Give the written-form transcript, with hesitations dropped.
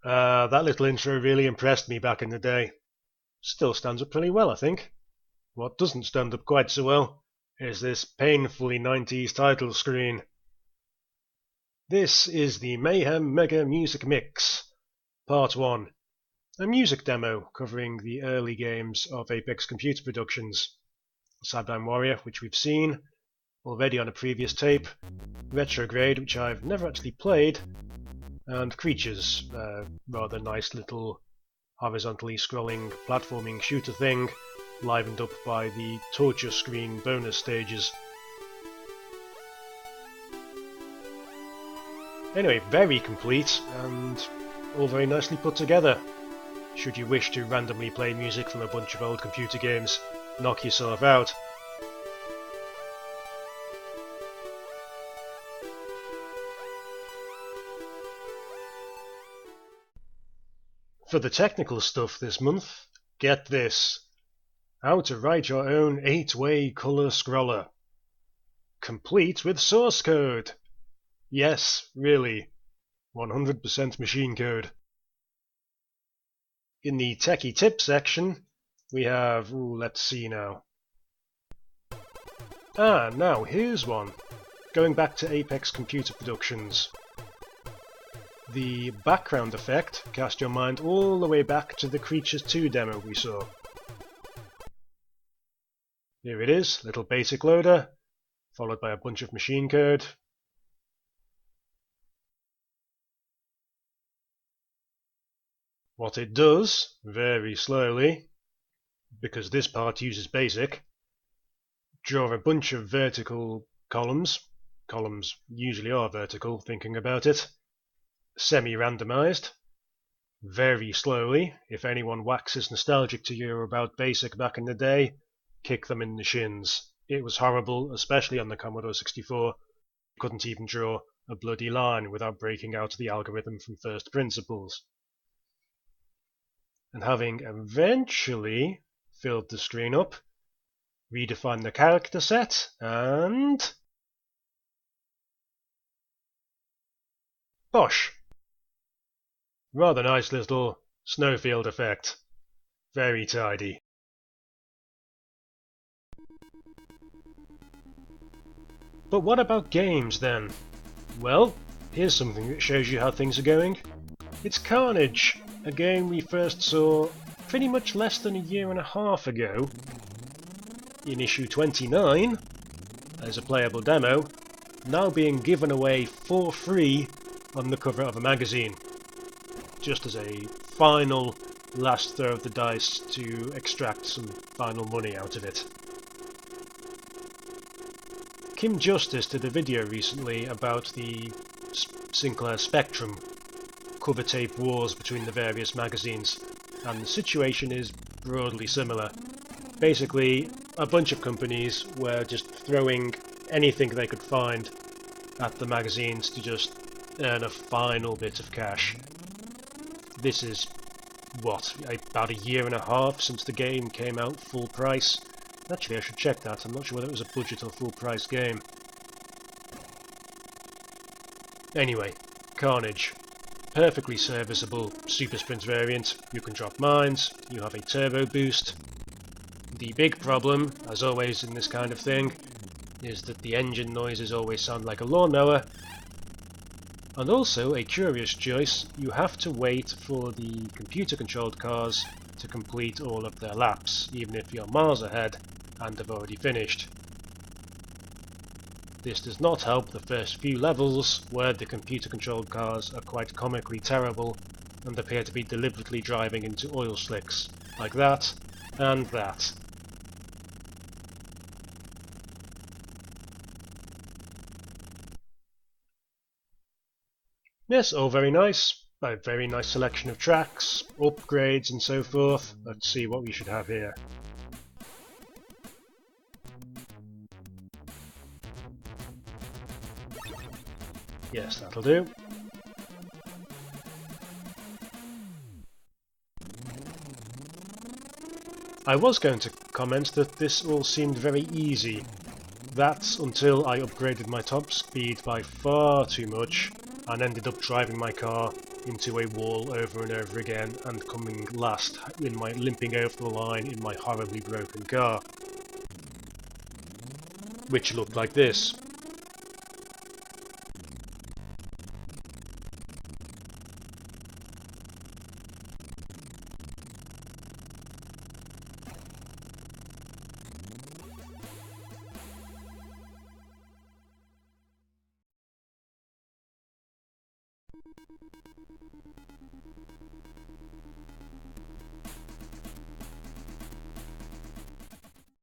That little intro really impressed me back in the day. Still stands up pretty well, I think. What doesn't stand up quite so well is this painfully 90s title screen. This is the Mayhem Mega Music Mix, Part 1, a music demo covering the early games of Apex Computer Productions. Sideline Warrior, which we've seen already on a previous tape, Retrograde, which I've never actually played, and Creatures, a rather nice little horizontally scrolling platforming shooter thing, livened up by the torture screen bonus stages. Anyway, very complete and all very nicely put together. Should you wish to randomly play music from a bunch of old computer games, knock yourself out. For the technical stuff this month, get this. How to write your own 8-way colour scroller. Complete with source code. Yes, really. 100% machine code. In the Techie tip section, we have, let's see now. Now here's one. Going back to Apex Computer Productions. The background effect cast your mind all the way back to the Creatures 2 demo we saw. Here it is, little basic loader, followed by a bunch of machine code. What it does, very slowly, because this part uses BASIC, draw a bunch of vertical columns usually are vertical, thinking about it, semi-randomized, very slowly. If anyone waxes nostalgic to you about BASIC back in the day, kick them in the shins. It was horrible, especially on the Commodore 64. You couldn't even draw a bloody line without breaking out the algorithm from first principles. And having eventually filled the screen up, redefine the character set, and bosh! Rather nice little snowfield effect. Very tidy. But what about games then? Well, here's something that shows you how things are going. It's Carnage, a game we first saw pretty much less than a year and a half ago in issue 29 as a playable demo, now being given away for free on the cover of a magazine, just as a final last throw of the dice to extract some final money out of it. Kim Justice did a video recently about the Sinclair Spectrum cover tape wars between the various magazines, and the situation is broadly similar. Basically, a bunch of companies were just throwing anything they could find at the magazines to just earn a final bit of cash. This is, what, about a year and a half since the game came out full price? Actually, I should check that. I'm not sure whether it was a budget or full price game. Anyway, Carnage. Perfectly serviceable super sprint variant. You can drop mines, you have a turbo boost. The big problem, as always in this kind of thing, is that the engine noises always sound like a lawnmower. And also, a curious choice, you have to wait for the computer-controlled cars to complete all of their laps, even if you're miles ahead and have already finished. This does not help the first few levels, where the computer-controlled cars are quite comically terrible and appear to be deliberately driving into oil slicks, like that, and that. Yes, all very nice. A very nice selection of tracks, upgrades and so forth. Let's see what we should have here. Yes, that'll do. I was going to comment that this all seemed very easy. That's until I upgraded my top speed by far too much and ended up driving my car into a wall over and over again, and coming last in my limping over the line in my horribly broken car, which looked like this.